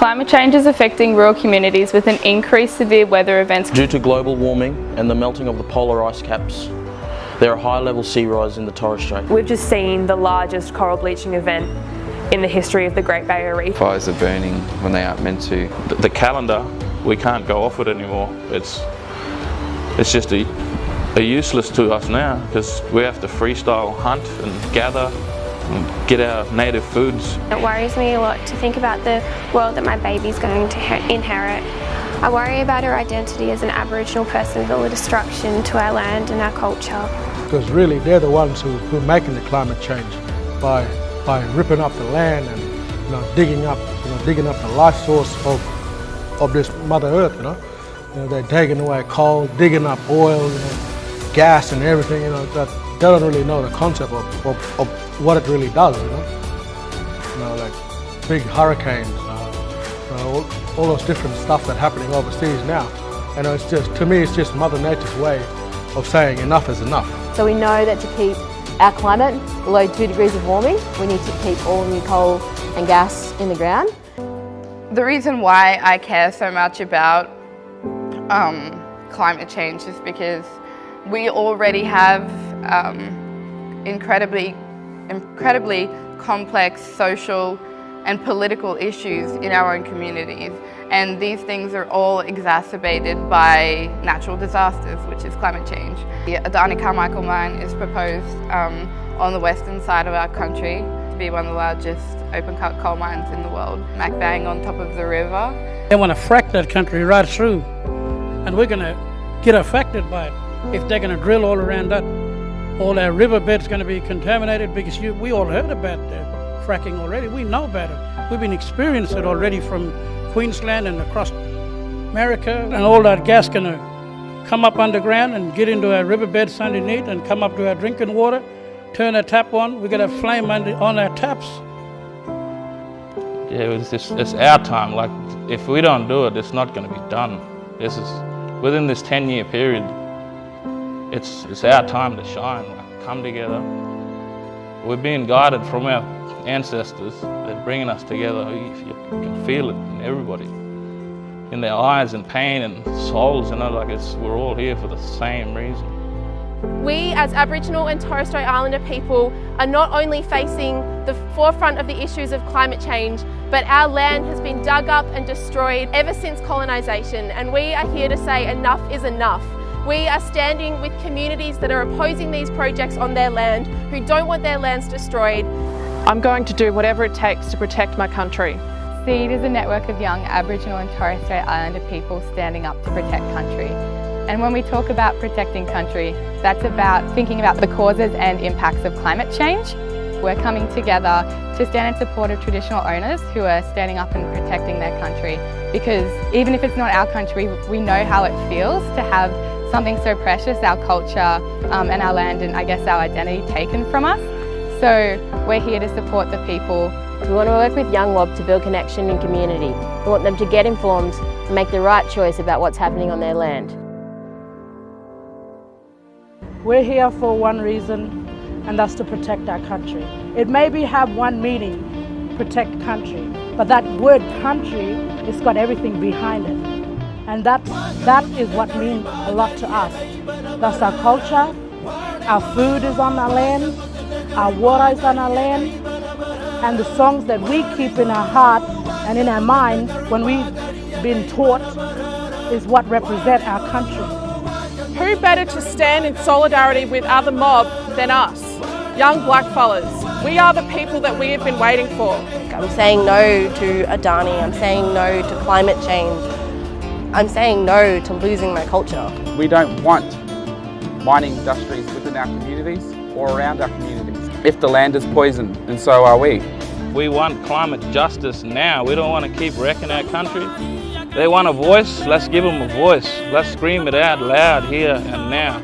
Climate change is affecting rural communities with an increased severe weather events. Due to global warming and the melting of the polar ice caps, there are high-level sea rise in the Torres Strait. We've just seen the largest coral bleaching event in the history of the Great Barrier Reef. Fires are burning when they aren't meant to. The calendar, we can't go off it anymore. It's just a useless to us now because we have to freestyle hunt and gather and get our native foods. It worries me a lot to think about the world that my baby's going to inherit. I worry about her identity as an Aboriginal person and the destruction to our land and our culture. Because really they're the ones who are making the climate change by ripping up the land and digging up the life source of this Mother Earth. They're taking away coal, digging up oil, gas and everything. That they don't really know the concept of what it really does. Like big hurricanes, all those different stuff that's happening overseas now. It's just, to me, it's just Mother Nature's way of saying enough is enough. So we know that to keep our climate below 2 degrees of warming, we need to keep all new coal and gas in the ground. The reason why I care so much about climate change is because we already have incredibly complex social and political issues in our own communities, and these things are all exacerbated by natural disasters, which is climate change. The Adani Carmichael mine is proposed on the western side of our country to be one of the largest open-cut coal mines in the world, smack bang on top of the river. They want to frack that country right through, and we're going to get affected by it if they're going to drill all around that. All our riverbeds going to be contaminated because we all heard about fracking already. We know about it. We've been experiencing it already from Queensland and across America, and all that gas going to come up underground and get into our riverbeds underneath and come up to our drinking water, turn our tap on. We're going to flame on our taps. Yeah, it's our time. Like, if we don't do it, it's not going to be done. This is within this 10-year period. It's our time to shine. Like, come together. We're being guided from our ancestors. They're bringing us together. You can feel it in everybody, in their eyes and pain and souls. We're all here for the same reason. We as Aboriginal and Torres Strait Islander people are not only facing the forefront of the issues of climate change, but our land has been dug up and destroyed ever since colonisation, and we are here to say enough is enough. We are standing with communities that are opposing these projects on their land, who don't want their lands destroyed. I'm going to do whatever it takes to protect my country. SEED is a network of young Aboriginal and Torres Strait Islander people standing up to protect country. And when we talk about protecting country, that's about thinking about the causes and impacts of climate change. We're coming together to stand in support of traditional owners who are standing up and protecting their country, because even if it's not our country, we know how it feels to have something so precious, our culture and our land and I guess our identity taken from us. So we're here to support the people. We want to work with Young Wob to build connection and community. We want them to get informed and make the right choice about what's happening on their land. We're here for one reason, and that's to protect our country. It maybe have one meaning, protect country, but that word country has got everything behind it. And that is what means a lot to us. That's our culture, our food is on our land, our water is on our land, and the songs that we keep in our heart and in our mind when we've been taught is what represent our country. Who better to stand in solidarity with other mob than us, young blackfellas? We are the people that we have been waiting for. I'm saying no to Adani, I'm saying no to climate change, I'm saying no to losing my culture. We don't want mining industries within our communities or around our communities. If the land is poisoned, then so are we. We want climate justice now. We don't want to keep wrecking our country. They want a voice, let's give them a voice. Let's scream it out loud here and now.